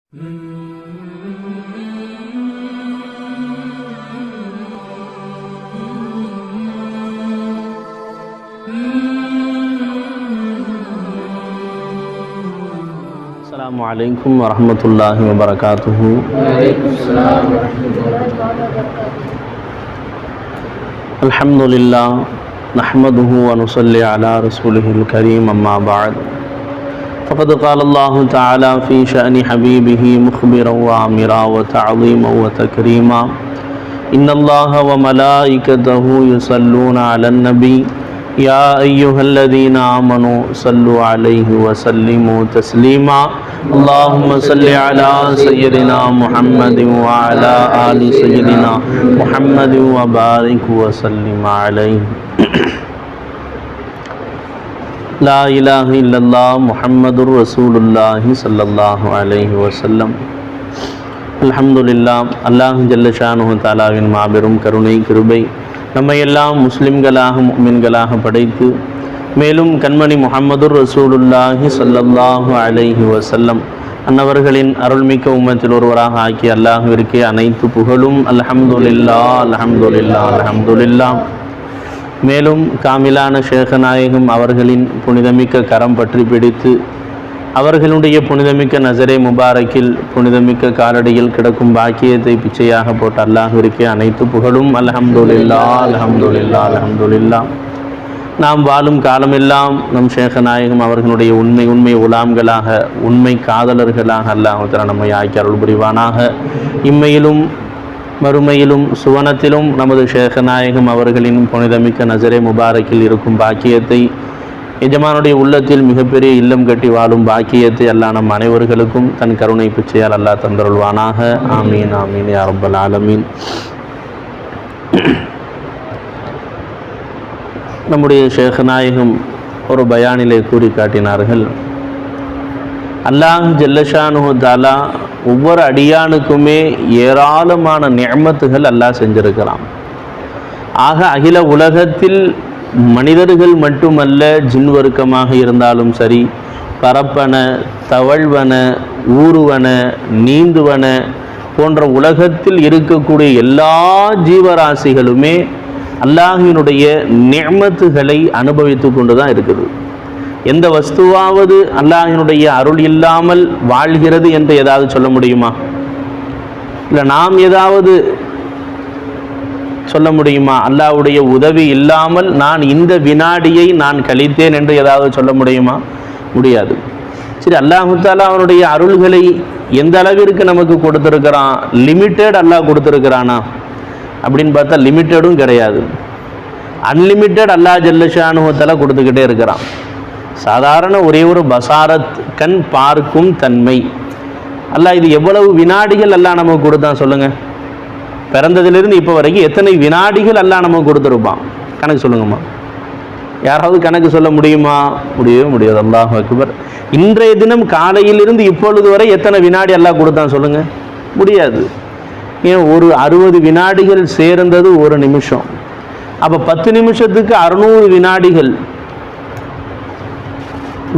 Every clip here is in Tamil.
السلام عليكم ورحمة الله وبركاته. وعليكم السلام ورحمة الله وبركاته. الحمد لله نحمده ونصلي على رسوله الكريم أما بعد فقد قال الله تعالى في شأن حبيبه مخبرا وآمرا وتعظيما وتكريما إن الله وملائكته يصلون على النبي يا أيها الذين آمنوا صلوا عليه وسلموا تسليما اللهم صل على سيدنا محمد وعلى آل سيدنا محمد وبارك وسلم عليه. لا إله إلا الله محمد رسول الله صلى الله عليه وسلم. அல்ஹம்துலில்லாஹ். அல்லாஹ் ஜல்ல ஷானுஹு தஆலாவின் மாபெரும் கருணை கிருபை நம்மை எல்லாம் முஸ்லிம்களாக முஃமின்களாக படைத்து மேலும் கண்மணி முஹம்மதுர் ரசூலுல்லாஹி ஸல்லல்லாஹு அலைஹி வஸல்லம் அன்னவர்களின் அருள்மிக்க உம்மத்தில் ஒருவராக ஆக்கிய அல்லாஹ்விற்கே அனைத்து புகழும். அல்ஹம்துலில்லாஹ் அல்ஹம்துலில்லாஹ் அல்ஹம்துலில்லாஹ். மேலும் காமிலான ஷேகநாயகம் அவர்களின் புனிதமிக்க கரம் பற்றி பிடித்து அவர்களுடைய புனிதமிக்க நசரே முபாரக்கில் புனிதமிக்க காலடியில் கிடக்கும் பாக்கியத்தை பிச்சையாக போட்ட அல்லாஹ்விற்கே அனைத்து புகழும். அல்ஹம்துலில்லாஹ் அல்ஹம்துலில்லாஹ் அல்ஹம்துலில்லாஹ். நாம் வாழும் காலமெல்லாம் நம் ஷேகநாயகம் அவர்களுடைய உண்மை உலாம்களாக உண்மை காதலர்களாக அல்லாஹ் நம்மை ஆக்கி அருள் புரிவானாக. இம்மையிலும் மறுமையிலும் சுவனத்திலும் நமது ஷேகநாயகம் அவர்களின் புனிதமிக்க நசரே முபாரக்கில் இருக்கும் பாக்கியத்தை எஜமானுடைய உள்ளத்தில் மிகப்பெரிய இல்லம் கட்டி வாழும் பாக்கியத்தை அல்லாஹ் நம் அனைவர்களுக்கும் தன் கருணை பிச்சையால் அல்லாஹ் தந்தருள்வானாக. ஆமீன் ஆமீன் யா ரப்பல் ஆலமீன். நம்முடைய ஷேகநாயகம் ஒரு பயானிலே கூறி காட்டினார்கள், அல்லாஹ் ஜல்லஷானுஹு தஆலா ஒவ்வொரு அடியானுக்குமே ஏராளமான நிஅமத்துகள் அல்லாஹ் செஞ்சிருக்கிறான். ஆக அகில உலகத்தில் மனிதர்கள் மட்டுமல்ல, ஜின் வர்க்கமாக இருந்தாலும் சரி, பரப்பன, தவழ்வன, ஊறுவன, நீந்துவன போன்ற உலகத்தில் இருக்கக்கூடிய எல்லா ஜீவராசிகளுமே அல்லாஹ்வினுடைய நிஅமத்துகளை அனுபவித்து கொண்டு தான் இருக்குது. எந்த வஸ்துவாவது அல்லாஹ்வினுடைய அருள் இல்லாமல் வாழ்கிறது என்று ஏதாவது சொல்ல முடியுமா? இல்லை நாம் ஏதாவது சொல்ல முடியுமா? அல்லாஹ்வுடைய உதவி இல்லாமல் நான் இந்த வினாடியை நான் கழித்தேன் என்று ஏதாவது சொல்ல முடியுமா? முடியாது. சரி, அல்லாஹ் தஆலா அவனுடைய அருள்களை எந்த அளவிற்கு நமக்கு கொடுத்துருக்கிறான்? லிமிட்டட் அல்லாஹ் கொடுத்துருக்கிறானா அப்படின்னு பார்த்தா லிமிட்டடும் கிடையாது. அன்லிமிட்டட் அல்லாஹ் ஜல்லஷானுஹு தஆலா கொடுத்துக்கிட்டே இருக்கிறான். சாதாரண ஒரே ஒரு பசாரத், கண் பார்க்கும் தன்மை. அல்லாஹ் இது எவ்வளவு வினாடிகள் அல்லாஹ் நமக்கு கொடுத்தான் சொல்லுங்கள். பிறந்ததிலிருந்து இப்போ வரைக்கும் எத்தனை வினாடிகள் அல்லாஹ் நமக்கு கொடுத்துருப்பான்? கணக்கு சொல்லுங்கம்மா. யாராவது கணக்கு சொல்ல முடியுமா? முடியவே முடியாது. அல்லாஹ் அக்பர். இன்றைய தினம் காலையிலிருந்து இப்பொழுது வரை எத்தனை வினாடி அல்லாஹ் கொடுத்தான் சொல்லுங்கள்? முடியாது. ஏன், ஒரு 60 வினாடிகள் சேர்ந்தது ஒரு நிமிஷம். அப்போ 10 நிமிஷத்துக்கு 600 வினாடிகள்,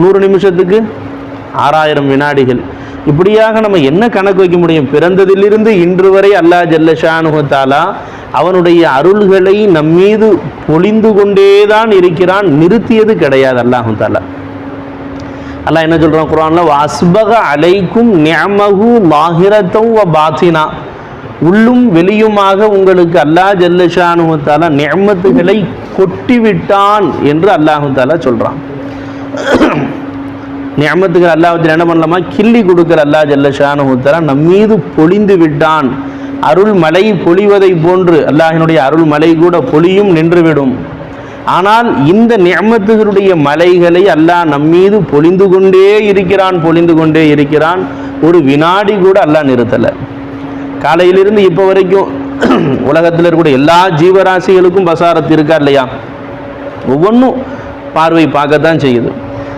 100 நிமிஷத்துக்கு 6000 வினாடிகள். இப்படியாக நம்ம என்ன கணக்கு வைக்க முடியும்? பிறந்ததிலிருந்து இன்று வரை அல்லாஹ் ஜல்லஷானுஹு தஆலா அவனுடைய அருள்களை நம்மீது பொழிந்து கொண்டேதான் இருக்கிறான், நிறுத்தியது கிடையாது அல்லாஹு தஆலா. அல்லாஹ் என்ன சொல்றான் குர்ஆன்ல? வஸ்பக அலைக்கும் நிஅமஹு லாஹிரத்தன் வ பாத்தினா. உள்ளும் வெளியுமாக உங்களுக்கு அல்லாஹ் ஜல்லஷானுஹு தஆலா நிஅமத்துகளை கொட்டிவிட்டான் என்று அல்லாஹு தஆலா சொல்றான். நிஅமத்துகள் அல்லாஹ்வுக்கு என்ன பண்ணலாமா? கிள்ளி கொடுக்கிற அல்லாஹ் ஜல்லஷானுஹு தஆலா நம்மீது பொழிந்து விட்டான். அருள் மழை பொழிவதை போன்று அல்லாஹ்வினுடைய அருள் மழை கூட பொழியும், நின்றுவிடும். ஆனால் இந்த நிஅமத்துகளுடைய மலைகளை அல்லாஹ் நம்மீது பொழிந்து கொண்டே இருக்கிறான். ஒரு வினாடி கூட அல்லாஹ் நிறுத்தலை. காலையிலிருந்து இப்போ வரைக்கும் உலகத்தில் இருக்கக்கூடிய எல்லா ஜீவராசிகளுக்கும் பசாரத்து இருக்கா இல்லையா? ஒவ்வொன்றும் பார்வை பார்க்கத்தான் செய்யுது.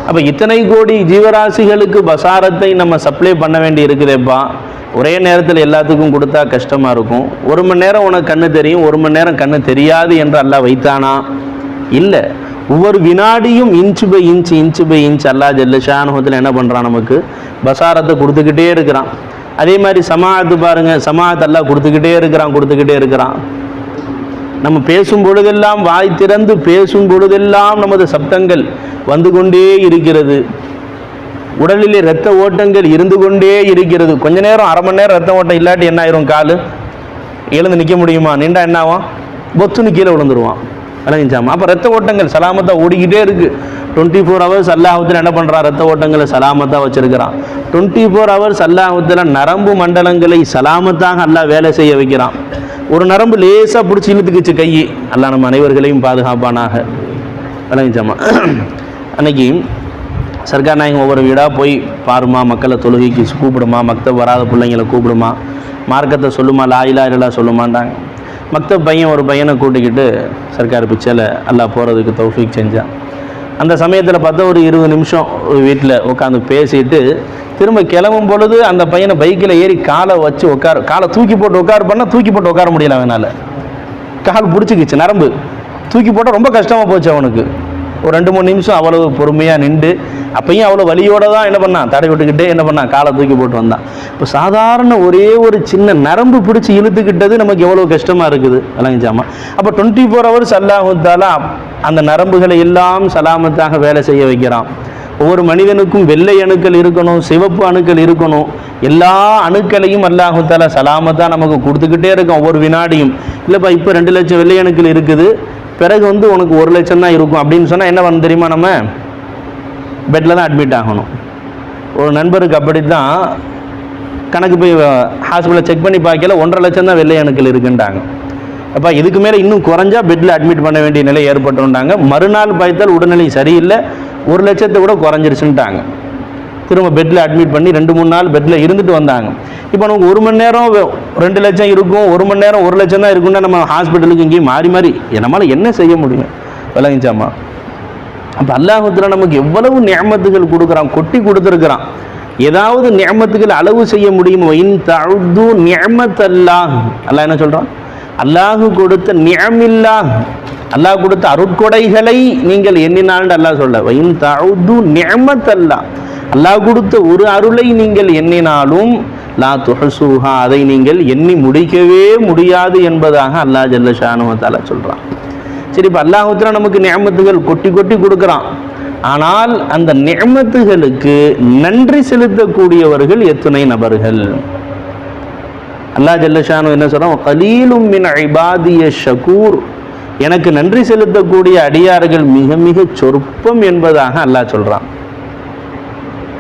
அப்போ இத்தனை கோடி ஜீவராசிகளுக்கு பசாரத்தை நம்ம சப்ளை பண்ண வேண்டி இருக்குதேப்பா. ஒரே நேரத்தில் எல்லாத்துக்கும் கொடுத்தா கஷ்டமாக இருக்கும். 1 மணி நேரம் உனக்கு கண்ணு தெரியும், 1 மணி நேரம் கண்ணு தெரியாது என்று அல்லாஹ் வைத்தானா? இல்லை. ஒவ்வொரு வினாடியும் இன்ச்சு பை இன்ச் அல்லாஹ் ஜல்ல ஷானுஹு என்ன பண்ணுறான்? நமக்கு பசாரத்தை கொடுத்துக்கிட்டே இருக்கிறான். அதே மாதிரி சமாஅத்து பாருங்கள், சமாஅத் அல்லாஹ் கொடுத்துக்கிட்டே இருக்கிறான். நம்ம பேசும் பொழுதெல்லாம், வாய் திறந்து பேசும் பொழுதெல்லாம் நமது சப்தங்கள் வந்து கொண்டே இருக்கிறது. உடலிலே இரத்த ஓட்டங்கள் இருந்து கொண்டே இருக்கிறது. கொஞ்ச நேரம், அரை மணி நேரம் ரத்த ஓட்டம் இல்லாட்டி என்ன ஆயிரும்? காலு எழுந்து நிற்க முடியுமா? நின்றா என்ன ஆகும்? பொத்துன்னு கீழே விழுந்துருவான். விளங்கிச்சாமா? அப்போ ரத்த ஓட்டங்கள் சலாமத்தாக ஓடிக்கிட்டே இருக்குது. 24 hours அல்லாஹ்வுத்தாலா என்ன பண்ணுறான்? ரத்த ஓட்டங்களை சலாமத்தாக வச்சுருக்கிறான். 24 hours அல்லாஹ்வுத்தாலா நரம்பு மண்டலங்களை சலாமத்தாக அல்லாஹ் வேலை செய்ய வைக்கிறான். ஒரு நரம்பு லேசாக பிடிச்சி இழுத்துக்குச்சு கை. அல்லாஹ் நம்ம அனைவர்களையும் பாதுகாப்பானாக. விளங்கிச்சாமா? அன்னைக்கு சர்க்கார் நாயகம் ஒவ்வொரு வீடாக போய் பாருமா, மக்களை தொழுகைக்கு கூப்பிடுமா, மக்தப் வராத பிள்ளைங்களை கூப்பிடுமா, மார்க்கத்தை சொல்லுமா, லா இலாஹ இல்லல்லாஹ் சொல்லுமாண்டாங்க. மக்தப் பையன் ஒரு பையனை கூட்டிக்கிட்டு சர்க்கார் பிச்சையில் அல்லாஹ் போகிறதுக்கு தௌஃபீக் செஞ்சான். அந்த சமயத்தில் பார்த்தா ஒரு 20 நிமிஷம் வீட்டில் உட்காந்து பேசிட்டு திரும்ப கிளம்பும் பொழுது அந்த பையனை பைக்கில் ஏறி காலை வச்சு காலை தூக்கி போட்டு உட்கார முடியல. அவனால் கால் பிடிச்சிக்கிச்சு, நரம்பு தூக்கி போட்டால் ரொம்ப கஷ்டமாக போச்சு அவனுக்கு. ஒரு 2-3 நிமிஷம் அவ்வளவு பொறுமையாக நின்று, அப்பையும் அவ்வளோ வலியோடு தான் என்ன பண்ணான், தடை விட்டுக்கிட்டே என்ன பண்ணான், காலை தூக்கி போட்டு வந்தான். இப்போ சாதாரண ஒரே ஒரு சின்ன நரம்பு பிடிச்சி இழுத்துக்கிட்டது நமக்கு எவ்வளோ கஷ்டமாக இருக்குது. விளங்கிச்சாமா? அப்போ 24 hours அல்லாஹ்வுத்தாலா அந்த நரம்புகளை எல்லாம் சலாமத்தாக வேலை செய்ய வைக்கிறான். ஒவ்வொரு மனிதனுக்கும் வெள்ளை அணுக்கள் இருக்கணும், சிவப்பு அணுக்கள் இருக்கணும். எல்லா அணுக்களையும் அல்லாஹ்வுத்தாலா சலாமத்தாக நமக்கு கொடுத்துக்கிட்டே இருக்கும் ஒவ்வொரு வினாடியும். இல்லைப்பா இப்போ 2 லட்சம் வெள்ளை அணுக்கள் இருக்குது, பிறகு உனக்கு 1 லட்சம் தான் இருக்கும் அப்படின்னு சொன்னால் என்ன பண்ண தெரியுமா? நம்ம பெட்டில் தான் அட்மிட் ஆகணும். ஒரு நண்பருக்கு அப்படி தான் கணக்கு போய் ஹாஸ்பிட்டலில் செக் பண்ணி பார்க்கல 1.5 லட்சம் தான் வெள்ளை அணுக்கள் இருக்குன்ட்டாங்க. அப்போ இதுக்கு மேலே இன்னும் குறைஞ்சா பெட்டில் அட்மிட் பண்ண வேண்டிய நிலை ஏற்பட்டுட்டாங்க. மறுநாள் பார்த்தால் உடல்நிலை சரியில்லை, 1 லட்சத்தை கூட குறைஞ்சிருச்சுன்ட்டாங்க. திரும்ப பெட்டில் அட்மிட் பண்ணி 2-3 நாள் பெட்டில் இருந்துட்டு வந்தாங்க. இப்போ நமக்கு 1 மணி நேரம் 2 லட்சம் இருக்கும், 1 மணி நேரம் 1 லட்சம் தான் இருக்குன்னா நம்ம ஹாஸ்பிட்டலுக்கு இங்கேயும் மாறி நம்மளால் என்ன செய்ய முடியும்? விளங்கிச்சாமா? அப்போ அல்லாஹ்வுத்தாலா நமக்கு எவ்வளவு நிஅமத்துகள் கொடுக்குறான், கொட்டி கொடுத்துருக்குறான். ஏதாவது நிஅமத்துகள் அளவு செய்ய முடியுமோ? இன் தஅது நிஅமத்தல்லாஹ், அல்லாஹ் என்ன சொல்கிறான்? அல்லாஹ் கொடுத்த நிஅமில்லாஹ், அல்லாஹ் கொடுத்த அருட்கொடைகளை நீங்கள் எண்ணினால்னு அல்லாஹ் சொல்ல. இன் தஅது நிஅமத்தல்லாஹ், அல்லாஹ் கொடுத்த ஒரு அருளை நீங்கள் எண்ணினாலும் லா துஹ்ஸூஹா, அதை நீங்கள் எண்ணி முடிக்கவே முடியாது என்பதாக அல்லாஹ் ஜல்ல ஷானுஹு வ தஆலா சொல்கிறான். சரி, இப்போ அல்லாஹ்வுத்தாலா நமக்கு நிஅமத்துகள் கொட்டி கொட்டி கொடுக்குறான். ஆனால் அந்த நிஅமத்துகளுக்கு நன்றி செலுத்தக்கூடியவர்கள் எத்தனை நபர்கள்? அல்லாஹ் ஜல்ல ஷானுஹு என்ன சொல்கிறான்? கலீலும் மின் இபாதிய ஷகூர், எனக்கு நன்றி செலுத்தக்கூடிய அடியார்கள் மிக மிக சொற்பம் என்பதாக அல்லாஹ் சொல்கிறான்.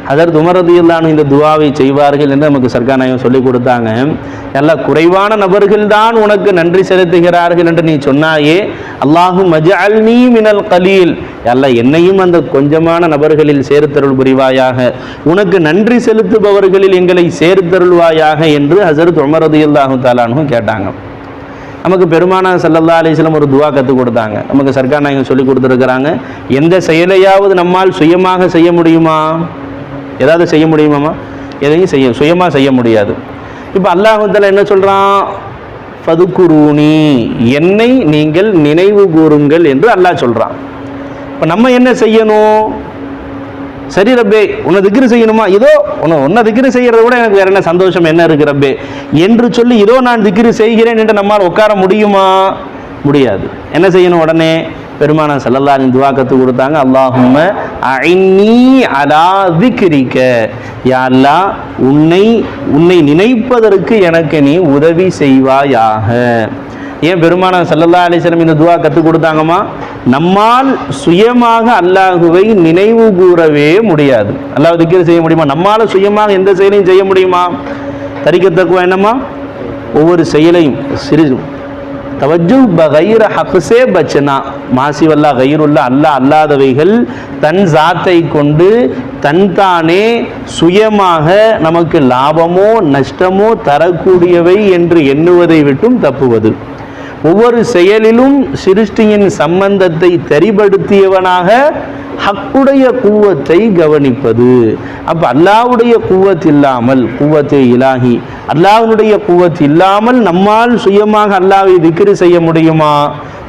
ஹஜ்ரத் உமர் ரலியல்லாஹு அன்ஹு இந்த துஆவை செய்வார்கள் என்று நமக்கு சர்க்கார் நாயகம் சொல்லிக் கொடுத்தாங்க. எல்லாம் குறைவான நபர்கள் தான் உனக்கு நன்றி செலுத்துகிறார்கள் என்று நீ சொன்னாயே, அல்லாஹும்ம ஜஅல்னீ மினல் கலீல், அல்லாஹ் என்னையும் அந்த கொஞ்சமான நபர்களில் சேர்த்தருள் புரிவாயாக, உனக்கு நன்றி செலுத்துபவர்களில் எங்களை சேர்த்தருள்வாயாக என்று ஹஜ்ரத் உமர் ரலியல்லாஹு தஆலா அன்ஹு கேட்டாங்க. நமக்கு பெருமானார் ஸல்லல்லாஹு அலைஹி வஸல்லம் ஒரு துஆ கற்றுக் கொடுத்தாங்க. நமக்கு சர்க்கார் நாயகம் சொல்லி கொடுத்துருக்கிறாங்க. எந்த செயலையாவது நம்மால் சுயமாக செய்ய முடியுமா? ஏதாவது செய்ய முடியுமாம்மா? எதையும் சுயமாக செய்ய முடியாது. இப்போ அல்லாஹ்வுத்தாலா என்ன சொல்கிறான்? ஃபதுகுரூனி, என்னை நீங்கள் நினைவு கூறுங்கள் என்று அல்லாஹ் சொல்கிறான். இப்போ நம்ம என்ன செய்யணும்? சரி ரப்பே, உன்னை திக்ரு செய்யணுமா? இதோ உன்னை திக்ரு செய்கிறத விட எனக்கு வேற என்ன சந்தோஷம் என்ன இருக்கு ரப்பே என்று சொல்லி இதோ நான் திக்ரு செய்கிறேன் என்று நம்மால் உட்கார முடியுமா? முடியாது. என்ன செய்யணும்? உடனே பெருமானார் ஸல்லல்லாஹு அலைஹி வஸல்லம் துஆ கத்து கொடுத்தாங்க. அல்லாஹும்ம அஇன்னி அலா திக்ரிக, யா அல்லாஹ் உன்னை நினைப்பதற்கு எனக்கு நீ உதவி செய்வாயாக. ஏன் பெருமானார் ஸல்லல்லாஹு அலைஹி வஸல்லம் இந்த துஆ கத்து கொடுத்தாங்கம்மா? நம்மால் சுயமாக அல்லாஹுவை நினைவு கூறவே முடியாது. அல்லாஹ் திக்ர் செய்ய முடியுமா? நம்மால் சுயமாக எந்த செயலையும் செய்ய முடியுமா? தரிக்கத்தக்குவா என்னம்மா? ஒவ்வொரு செயலையும் சிறு தவஜ்ஜு பகைர ஹக்ஸே பச்சனா, மாசிவல்லா கைருல்லா, அல்லாஹ் அல்லாதவைகள் தன் ஜாத்தை கொண்டு தன்தானே சுயமாக நமக்கு லாபமோ நஷ்டமோ தரக்கூடியவை என்று எண்ணுவதை விட்டும் தப்புவது. ஒவ்வொரு செயலிலும் சிருஷ்டியின் சம்பந்தத்தை தெரிபடுத்தியவனாக ஹக்குடைய குவத்தை கவனிப்பது. அப்போ அல்லாஹ்வுடைய குவத் இல்லாமல், குவத்தே இலாஹி, அல்லாஹ்வுடைய குவத் இல்லாமல் நம்மால் சுயமாக அல்லாஹ்வை திக்ரு செய்ய முடியுமா?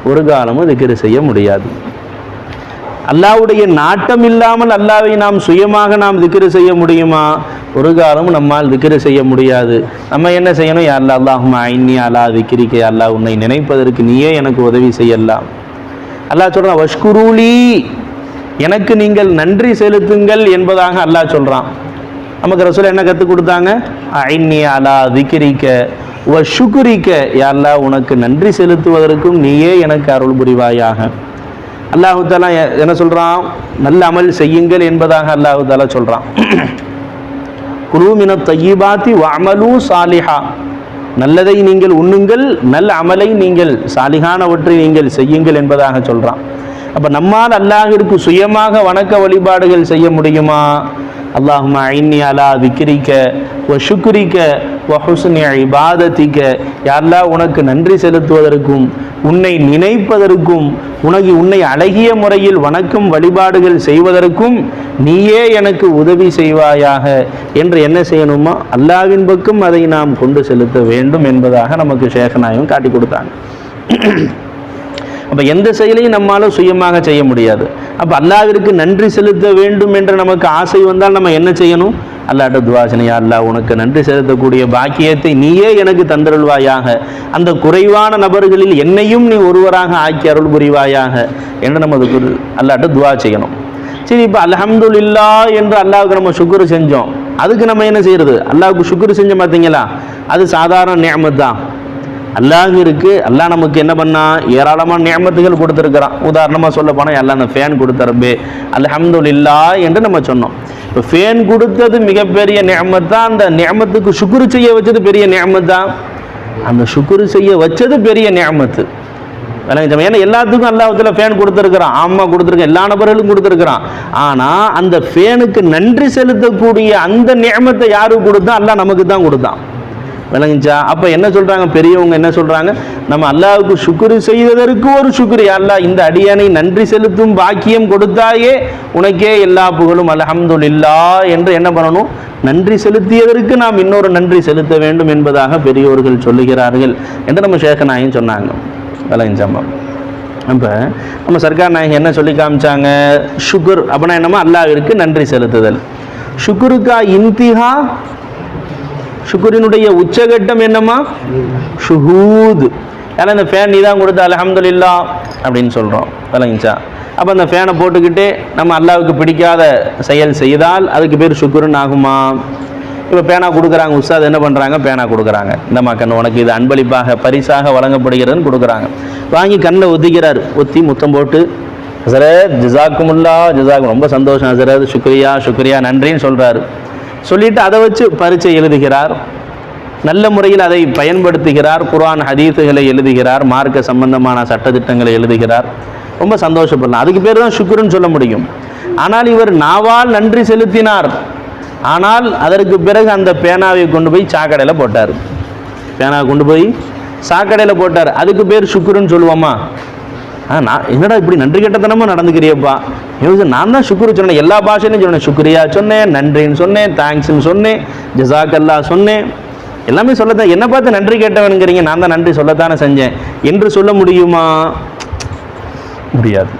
ஒரு காலமும் திக்ரு செய்ய முடியாது. அல்லாஹ்வுடைய நாட்டம் இல்லாமல் அல்லாஹ்வை நாம் சுயமாக திக்ரு செய்ய முடியுமா? ஒரு காலமும் நம்மால் திக்ரு செய்ய முடியாது. நம்ம என்ன செய்யணும்? யா அல்லாஹ் அல்லாஹும்ம ஐன்னி அலா திக்ரிக, யா அல்லாஹ் உன்னை நினைப்பதற்கு நீயே எனக்கு உதவி செய்யலாம். அல்லாஹ் சொல்றான் வஷ்குரூலி, எனக்கு நீங்கள் நன்றி செலுத்துங்கள் என்பதாக அல்லாஹ் சொல்றான். நமக்கு ரசூல் என்ன கற்றுக் கொடுத்தாங்க? ஐன்னி அலா திக்ரிக வ ஷுக்ரிக, யா அல்லாஹ் உனக்கு நன்றி செலுத்துவதற்கும் நீயே எனக்கு அருள் புரிவாயாக. அல்லாஹு தஆலா என்ன சொல்றான்? நல்ல அமல் செய்யுங்கள் என்பதாக அல்லாஹு தஆலா சொல்றான். குலூ மினத் தய்யிபாத்தி வஅமலூ சாலிஹா, நல்லதை நீங்கள் உண்ணுங்கள், நல்ல அமலை நீங்கள் சாலிஹானவற்றை நீங்கள் செய்யுங்கள் என்பதாக சொல்றான். அப்ப நம்மால் அல்லாஹ்விற்கு சுயமாக வணக்க வழிபாடுகள் செய்ய முடியுமா? அல்லாஹும்ம ஐன்னி அலா திக்ரிக வ ஷுக்ரிக வ ஹுஸ்னி இபாதத்திக, யா அல்லாஹ் உனக்கு நன்றி செலுத்துவதற்கும் உன்னை நினைப்பதற்கும் உன்னை அழகிய முறையில் வணக்கம் வழிபாடுகள் செய்வதற்கும் நீயே எனக்கு உதவி செய்வாயாக என்று என்ன செய்யணுமா? அல்லாஹ்வின் பக்கம் அதை நாம் கொண்டு செலுத்த வேண்டும் என்பதாக நமக்கு ஷேக் நாயகம் காட்டி கொடுத்தாங்க. அப்போ எந்த செயலையும் நம்மால சுயமாக செய்ய முடியாது. அப்போ அல்லாஹ்விற்கு நன்றி செலுத்த வேண்டும் என்று நமக்கு ஆசை வந்தால் நம்ம என்ன செய்யணும்? அல்லாஹ்ட்ட துஆ செய்யணும். யா அல்லாஹ் உனக்கு நன்றி செலுத்தக்கூடிய பாக்கியத்தை நீயே எனக்கு தந்தருள்வாயாக, அந்த குறைவான நபர்களில் என்னையும் நீ ஒருவராக ஆக்கி அருள் புரிவாயாக என்று நம்ம அல்லாஹ்ட்ட துஆ செய்யணும். சரி, இப்போ அல்ஹம்துலில்லாஹ் என்று அல்லாஹ்வுக்கு நம்ம சுக்ர் செஞ்சோம். அதுக்கு நம்ம என்ன செய்யறது? அல்லாஹ்வுக்கு சுக்ர் செஞ்சோம் பார்த்தீங்களா, அது சாதாரண நிஅமத் தான். அல்லாஹ்விற்கு அல்லாஹ் நமக்கு என்ன பண்ணா? ஏராளமான நிஅமத்துகள் கொடுத்துருக்கிறான். உதாரணமாக சொல்ல போனால் அல்லாஹ் அந்த ஃபேன் கொடுத்தரப்பே அல்ஹம்துலில்லாஹ் என்று நம்ம சொன்னோம். இப்போ ஃபேன் கொடுத்தது மிகப்பெரிய நிஅமத் தான். அந்த நிஅமத்துக்கு சுக்ர் செய்ய வச்சது பெரிய நிஅமத் தான். அந்த சுக்ர் செய்ய வச்சது பெரிய நிஅமத்து. ஏன்னா எல்லாத்துக்கும் அல்லாஹ்வுல ஃபேன் கொடுத்துருக்கிறான், ஆமா கொடுத்துருக்கான், எல்லா நபர்களும் கொடுத்துருக்கிறான். ஆனால் அந்த ஃபேனுக்கு நன்றி செலுத்தக்கூடிய அந்த நிஅமத்தை யாருக்கு கொடுத்தா? அல்லாஹ் நமக்கு தான் கொடுத்தான். விளங்குச்சா? அப்போ என்ன சொல்கிறாங்க பெரியவங்க? என்ன சொல்கிறாங்க? நம்ம அல்லாஹ்வுக்கு சுக்ரு செய்ததற்கு ஒரு சுக்ரு. அல்லாஹ் இந்த அடியானை நன்றி செலுத்தும் பாக்கியம் கொடுத்தாயே, உனக்கே எல்லா புகழும் அல்ஹம்துலில்லாஹ் என்று என்ன பண்ணணும்? நன்றி செலுத்தியதற்கு நாம் இன்னொரு நன்றி செலுத்த வேண்டும் என்பதாக பெரியோர்கள் சொல்லுகிறார்கள் என்று நம்ம ஷேக் நாயகம் சொன்னாங்க. விளங்குச்சாம்மா? அப்போ நம்ம சர்க்கார் நாயகம் என்ன சொல்லி காமிச்சாங்க? சுக்ர் அப்படின்னா என்னமா? அல்லாஹ்விற்கு நன்றி செலுத்துதல். சுக்ருக்கா இன்திஹா, சுக்ரினுடைய உச்சகட்டம் என்னமா? ஷுஹூத். ஏன்னா இந்த ஃபேன் நீ தான் கொடுத்த அல்ஹம்துலில்லாஹ் அப்படின்னு சொல்கிறோம். விளங்குச்சா? அப்போ அந்த ஃபேனை போட்டுக்கிட்டு நம்ம அல்லாஹ்வுக்கு பிடிக்காத செயல் செய்தால் அதுக்கு பேர் சுக்ருன்னு ஆகுமா? இப்போ பேனா கொடுக்குறாங்க, உஸ்தாத் என்ன பண்ணுறாங்க? பேனா கொடுக்குறாங்க, இந்த மக்கள் உனக்கு இது அன்பளிப்பாக பரிசாக வழங்கப்படுகிறதுன்னு கொடுக்குறாங்க. வாங்கி கண்ணில் ஒத்திக்கிறார், ஒத்தி முத்தம் போட்டு ஹஸரத் ஜஸாக்குமுல்லா ஜஸாக்கும், ரொம்ப சந்தோஷம் ஹஸரத், சுக்ரியா சுக்ரியா நன்றின்னு சொல்கிறாரு. சொல்லிட்டு அதை வச்சு பரீட்சை எழுதுகிறார், நல்ல முறையில் அதை பயன்படுத்துகிறார், குர்ஆன் ஹதீஸுகளை எழுதுகிறார், மார்க்க சம்பந்தமான சட்டத்திட்டங்களை எழுதுகிறார், ரொம்ப சந்தோஷப்படலாம். அதுக்கு பேர் தான் சுக்ருன்னு சொல்ல முடியும். ஆனால் இவர் நாவால் நன்றி செலுத்தினார். ஆனால் அதற்கு பிறகு அந்த பேனாவை கொண்டு போய் சாக்கடையில் போட்டார். பேனாவை கொண்டு போய் சாக்கடையில் போட்டார். அதுக்கு பேர் சுக்ருன்னு சொல்லுவோமா? நான் என்னடா இப்படி நன்றி கெட்டத்தனமாக நடந்துக்கிறியப்பா, நான் தான் சுக்ரு சொன்னேன், எல்லா பாஷையிலும் சொன்னேன், சுக்ரியா சொன்னேன், நன்றின்னு சொன்னேன், தேங்க்ஸ்ன்னு சொன்னேன், ஜஸாக்கல்லா சொன்னேன், எல்லாமே சொல்லத்தான், என்னை பார்த்து நன்றி கேட்டவனுங்கிறீங்க, நான் தான் நன்றி சொல்லத்தானே செஞ்சேன் என்று சொல்ல முடியுமா? முடியாது.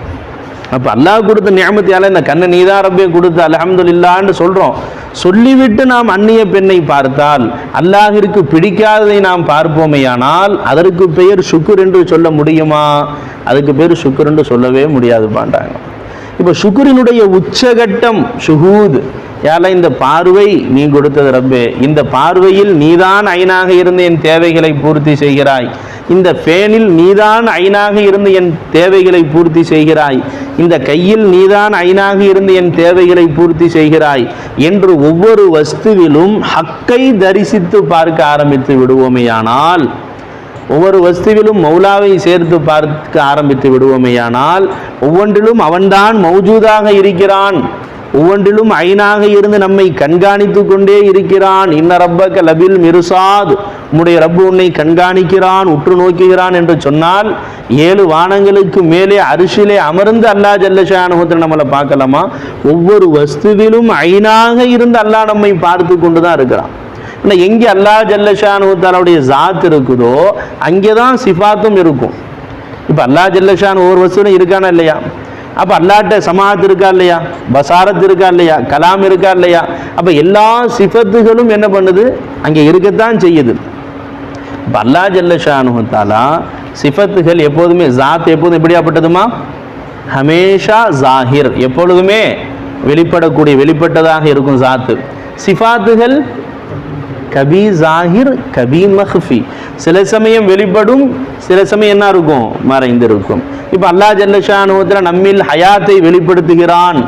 அப்போ அல்லாஹ் கொடுத்த நிஅமத்தியால இந்த கண்ணை நீதான் ரப்பே கொடுத்து அல்ஹம்துலில்லாஹ்னு சொல்கிறோம். சொல்லிவிட்டு நாம் அந்நிய பெண்ணை பார்த்தால், அல்லாஹ்விற்கு பிடிக்காததை நாம் பார்ப்போமேயானால் அதற்கு பெயர் சுக்ர் என்று சொல்ல முடியுமா? அதுக்கு பேர் சுக்ர் என்று சொல்லவே முடியாது பாண்டாங்க. இப்போ சுக்ரினுடைய உச்சகட்டம் ஷுஹூத். யால இந்த பார்வை நீ கொடுத்தது ரப்பே, இந்த பார்வையில் நீதான் ஐனாக இருந்து என் தேவைகளை பூர்த்தி செய்கிறாய், இந்த ஃபேனில் நீதான் ஐனாக இருந்து என் தேவைகளை பூர்த்தி செய்கிறாய், இந்த கையில் நீதான் ஐனாக இருந்து என் தேவைகளை பூர்த்தி செய்கிறாய் என்று ஒவ்வொரு வஸ்துவிலும் ஹக்கை தரிசித்து பார்க்க ஆரம்பித்து விடுவோமேயானால், ஒவ்வொரு வஸ்துவிலும் மௌலாவை சேர்த்து பார்க்க ஆரம்பித்து விடுவோமேயானால், ஒவ்வொன்றிலும் அவன்தான் மௌஜூதாக இருக்கிறான், ஒவ்வொன்றிலும் ஐனாக இருந்து நம்மை கண்காணித்து கொண்டே இருக்கிறான். இன்ன ரப்பக லபில் மிர்சாத், உம்முடைய ரப்பு உன்னை கண்காணிக்கிறான், உற்று நோக்குகிறான் என்று சொன்னால் 7 வானங்களுக்கு மேலே அரிசிலே அமர்ந்து அல்லாஹ் ஜல்ல ஷானுஹு நம்மளை பார்க்கலாமா? ஒவ்வொரு வஸ்துவிலும் ஐனாக இருந்து அல்லாஹ் நம்மை பார்த்து கொண்டு தான் இருக்கிறான். ஆனால் எங்கே அல்லாஹ் ஜல்ல ஷானுஹு தஆலாவுடைய ஜாத் இருக்குதோ அங்கே தான் சிஃபாத்தும் இருக்கும். இப்போ அல்லாஹ் ஜல்ல ஷானுஹு ஒவ்வொரு வஸ்துவிலும் இருக்கானா இல்லையா? அப்போ அல்லாட்ட சமாத் இருக்கா இல்லையா, பசாரத் இருக்கா இல்லையா, கலாம் இருக்கா இல்லையா? அப்போ எல்லா சிஃபத்துகளும் என்ன பண்ணுது, அங்கே இருக்கத்தான் செய்யுது. இப்போ அல்லாஹ் ஜல்ல ஷானுஹு தஆலா சிஃபத்துகள் எப்போதுமே ஜாத் எப்போதும் எப்படியாப்பட்டதுமா, ஹமேஷா ஜாஹிர், எப்பொழுதுமே வெளிப்பட்டதாக இருக்கும் ஜாத்து. சிஃபாத்துகள் கபி ஜாஹிர் கபி மஹ்ஃபி, சில சமயம் வெளிப்படும், சில சமயம் என்ன இருக்கும், மறைந்திருக்கும். இப்போ அல்லாஹ் ஜல்ல ஷானுஹு தஆலா நம்மில் ஹயாத்தை வெளிப்படுத்துகிறான்.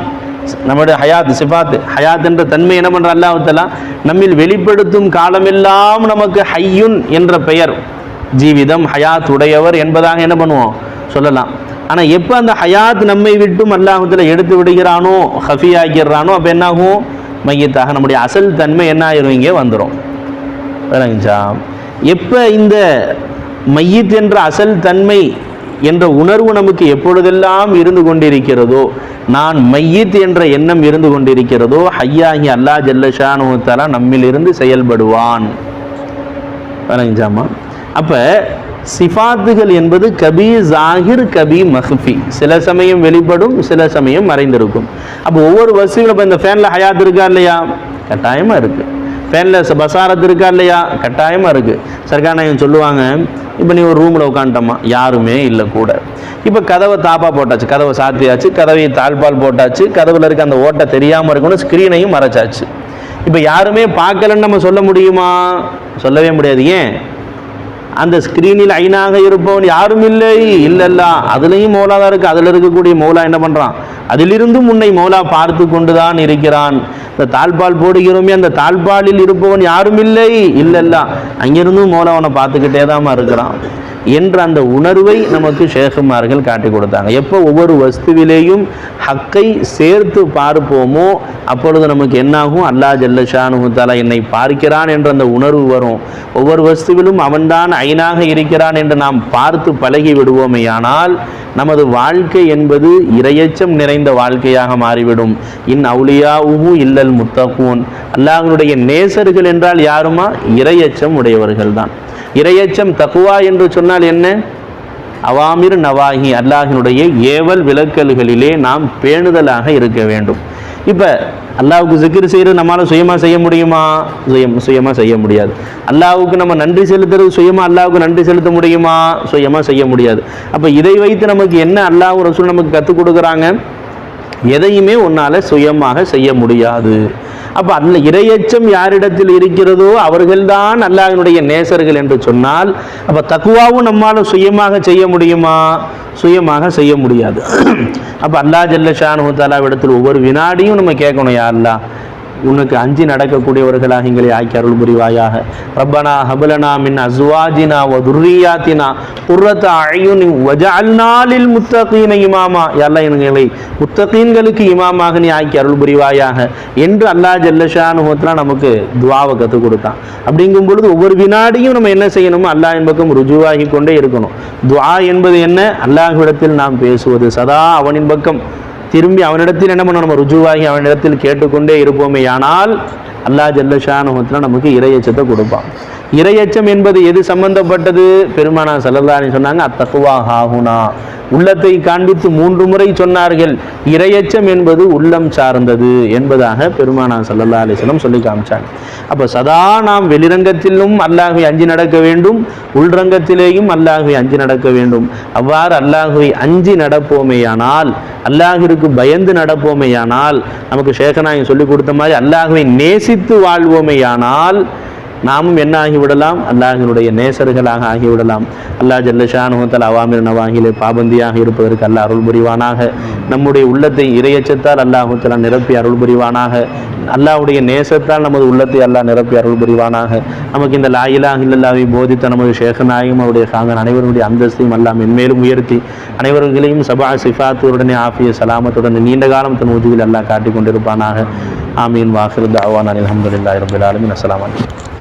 நம்முடைய ஹயாத் சிஃபாத், ஹயாத் என்ற தன்மை என்ன பண்ற அல்லாஹ் தஆலா நம்மில் வெளிப்படுத்தும் காலமெல்லாம் நமக்கு ஹய்யுன் என்ற பெயர், ஜீவிதம் ஹயாத் உடையவர் என்பதாக என்ன பண்ணுவோம் சொல்லலாம். ஆனால் எப்போ அந்த ஹயாத் நம்மை விட்டும் அல்லாஹ் தஆலா எடுத்து விடுகிறானோ, ஹஃபியாக்கிறானோ, அப்போ என்னாகும், மையத்தாக நம்முடைய அசல் தன்மை என்ன ஆயிரும், இங்கே வந்துடும். விளங்குச்சா? எப்போ இந்த மையத் என்ற அசல் தன்மை என்ற உணர்வு நமக்கு எப்பொழுதெல்லாம் இருந்து கொண்டிருக்கிறதோ, நான் மையத் என்ற எண்ணம் இருந்து கொண்டிருக்கிறதோ, ஹய்யாகி அல்லாஹ் ஜல்ல ஷானுஹு தஆலா நம்மிலிருந்து செயல்படுவான். விளங்குச்சாமா? அப்போ சிஃபாத்துகள் என்பது கபி ஜாகிர் கபி மஹ்ஃபி, சில சமயம் வெளிப்படும், சில சமயம் மறைந்திருக்கும். அப்போ ஒவ்வொரு வசதியும், இப்போ இந்த ஃபேனில் ஹயாத் இருக்கா இல்லையா, கட்டாயமாக இருக்குது. ஃபேனில் பசாரத் இருக்கா இல்லையா, கட்டாயமாக இருக்குது. சர்க்காநாயகம் சொல்லுவாங்க, இப்போ நீ ஒரு ரூமில் உட்காந்துட்டோமா, யாருமே இல்லை கூட. இப்போ கதவை தாப்பா போட்டாச்சு, கதவை சாத்தியாச்சு, கதவை தாழ்பால் போட்டாச்சு, கதவில் இருக்க அந்த ஓட்டை தெரியாமல் இருக்கணும், ஸ்க்ரீனையும் மறைச்சாச்சு. இப்போ யாருமே பார்க்கலன்னு நம்ம சொல்ல முடியுமா? சொல்லவே முடியாது. ஏன்? அந்த ஸ்க்ரீனில் ஐனாக இருப்பவன் யாரும் இல்லை, இல்லல்ல, அதுலேயும் மௌலா தான் இருக்குது. அதில் இருக்கக்கூடிய மௌலா என்ன பண்ணுறான், அதிலிருந்தும் உன்னை மௌலா பார்த்து கொண்டு தான் இருக்கிறான். இந்த தாழ்பால் போடுகிறோமே, அந்த தாழ்பாலில் இருப்பவன் யாரும் இல்லை, இல்லல்ல, அங்கிருந்தும் மௌலா அவனை பார்த்துக்கிட்டே தான் இருக்கிறான் என்ற அந்த உணர்வை நமக்கு ஷேகுமார்கள் காட்டி கொடுத்தாங்க. எப்போ ஒவ்வொரு வஸ்துவிலேயும் ஹக்கை சேர்த்து பார்ப்போமோ, அப்பொழுது நமக்கு என்னாகும், அல்லாஹ் ஜல்ல ஷானுஹு தஆலா என்னை பார்க்கிறான் என்ற அந்த உணர்வு வரும். ஒவ்வொரு வஸ்துவிலும் அவன்தான் ஐனாக இருக்கிறான் என்று நாம் பார்த்து பழகி விடுவோமேயானால் நமது வாழ்க்கை என்பது இரையச்சம் நிறைந்த வாழ்க்கையாக மாறிவிடும். இன் அவுலியாஉஹு இல்லல் முத்தகூன், அல்லாஹ்வுடைய நேசர்கள் என்றால் யாருமா, இரையச்சம் உடையவர்கள் தான். இரையச்சம் தக்வா என்று சொன்னால் என்ன, அவாமிர் நவாஹி, அல்லாஹினுடைய ஏவல் விலக்கல்களிலே நாம் பேணுதலாக இருக்க வேண்டும். இப்போ அல்லாஹ்வுக்கு ஜிக்ர் செய்கிறது நம்மளால் சுயமாக செய்ய முடியுமா? சுயமாக செய்ய முடியாது. அல்லாஹ்வுக்கு நம்ம நன்றி செலுத்துறது சுயமாக அல்லாஹ்வுக்கு நன்றி செலுத்த முடியுமா? சுயமாக செய்ய முடியாது. அப்போ இதை வைத்து நமக்கு என்ன அல்லாஹ் ரசூல் நமக்கு கற்றுக் கொடுக்குறாங்க, எதையுமே உன்னால் சுயமாக செய்ய முடியாது. அப்போ அதில் இரையச்சம் யாரிடத்தில் இருக்கிறதோ அவர்கள்தான் அல்லாஹ்வினுடைய நேசர்கள் என்று சொன்னால், அப்போ தக்வாவும் நம்மால் சுயமாக செய்ய முடியுமா? சுயமாக செய்ய முடியாது. அப்போ அல்லாஹ் ஜல்ல ஷானுஹு தஆலாவிடத்தில் ஒவ்வொரு வினாடியும் நம்ம கேட்கணும், யா அல்லாஹ் உனக்கு அஞ்சி நடக்கக்கூடியவர்களாக எங்களை ஆக்கி அருள் புரிவாயாக. ரப்பனா ஹபலனா மின் அஸ்வாஜினா வ துர்ரியாத்தினா குர்ரத அயுன் வஜஅல்னா லில் முத்தகீன இமாமா, யா அல்லாஹ் எங்களை முத்தகீன்களுக்கு இமாமாக நீ ஆக்கி அருள் புரிவாயாக என்று அல்லாஹ் ஜல்ல ஷானுஹு தஆலா நமக்கு துஆவை கற்றுக் கொடுத்தான். அப்படிங்கும் பொழுது ஒவ்வொரு வினாடியும் நம்ம என்ன செய்யணுமோ அல்லாஹ்வின் பக்கம் ருஜுவாகி கொண்டே இருக்கணும். துஆ என்பது என்ன, அல்லாஹ்விடத்தில் நாம் பேசுவது, சதா அவனின் பக்கம் திரும்பி அவனிடத்தில் என்ன பண்ணணும், நம்ம ருஜுவாகி அவனிடத்தில் கேட்டுக்கொண்டே இருப்போமே. ஆனால் அல்லாஹ் ஜல்ல ஷானுஹு தஆலா நமக்கு இரையச்சத்தை கொடுப்பான். இரையச்சம் என்பது எது சம்பந்தப்பட்டது? பெருமானார் ஸல்லல்லாஹு அலைஹி சொன்னாங்க, அத்தக்வா ஹாஹுனா, உள்ளத்தை காண்பித்து 3 முறை சொன்னார்கள். இரையச்சம் என்பது உள்ளம் சார்ந்தது என்பதாக பெருமானார் ஸல்லல்லாஹு அலைஹி வஸல்லம் சொல்லி காமிச்சாங்க. அப்போ சதா நாம் வெளிரங்கத்திலும் அல்லாஹ்வை அஞ்சி நடக்க வேண்டும், உள்ரங்கத்திலேயும் அல்லாஹ்வை அஞ்சி நடக்க வேண்டும். அவ்வாறு அல்லாஹ்வை அஞ்சி நடப்போமேயானால், அல்லாஹ்விற்கு பயந்து நடப்போமேயானால், நமக்கு ஷேகநாயகம் சொல்லி கொடுத்த மாதிரி அல்லாஹ்வை நேசித்து வாழ்வோமேயானால் நாமும் என்ன ஆகிவிடலாம், அல்லாஹ்வினுடைய நேசர்களாக ஆகிவிடலாம். அல்லாஹ் ஜல்ல ஷானுஹு தஆலா அவாமிர் நவாஹிலே பாபந்தியாக இருப்பதற்கு அல்லாஹ் அருள் புரிவானாக. நம்முடைய உள்ளத்தை இரையச்சத்தால் அல்லாஹ் தஆலா நிரப்பி அருள் புரிவானாக. அல்லாஹ்வுடைய நேசத்தால் நமது உள்ளத்தை அல்லாஹ் நிரப்பி அருள் புரிவானாக. நமக்கு இந்த லா இலாஹ இல்லல்லாஹை போதித்த நமது ஷேகநாயகம் அவருடைய காங்கன் அனைவருடைய அந்தஸ்தையும் அல்லாஹ் மென்மேலும் உயர்த்தி அனைவர்களையும் சபா சிஃபாத்துடனே ஆஃபிய சலாமத்துடன் நீண்ட காலம் தன் உதவியில் அல்லாஹ் காட்டிக் கொண்டிருப்பானாக. ஆமீன். வாஹிரு தஅவானா அல்ஹம்துலில்லாஹி ரப்பில் ஆலமீன். அஸ்ஸலாமு அலைக்கும்.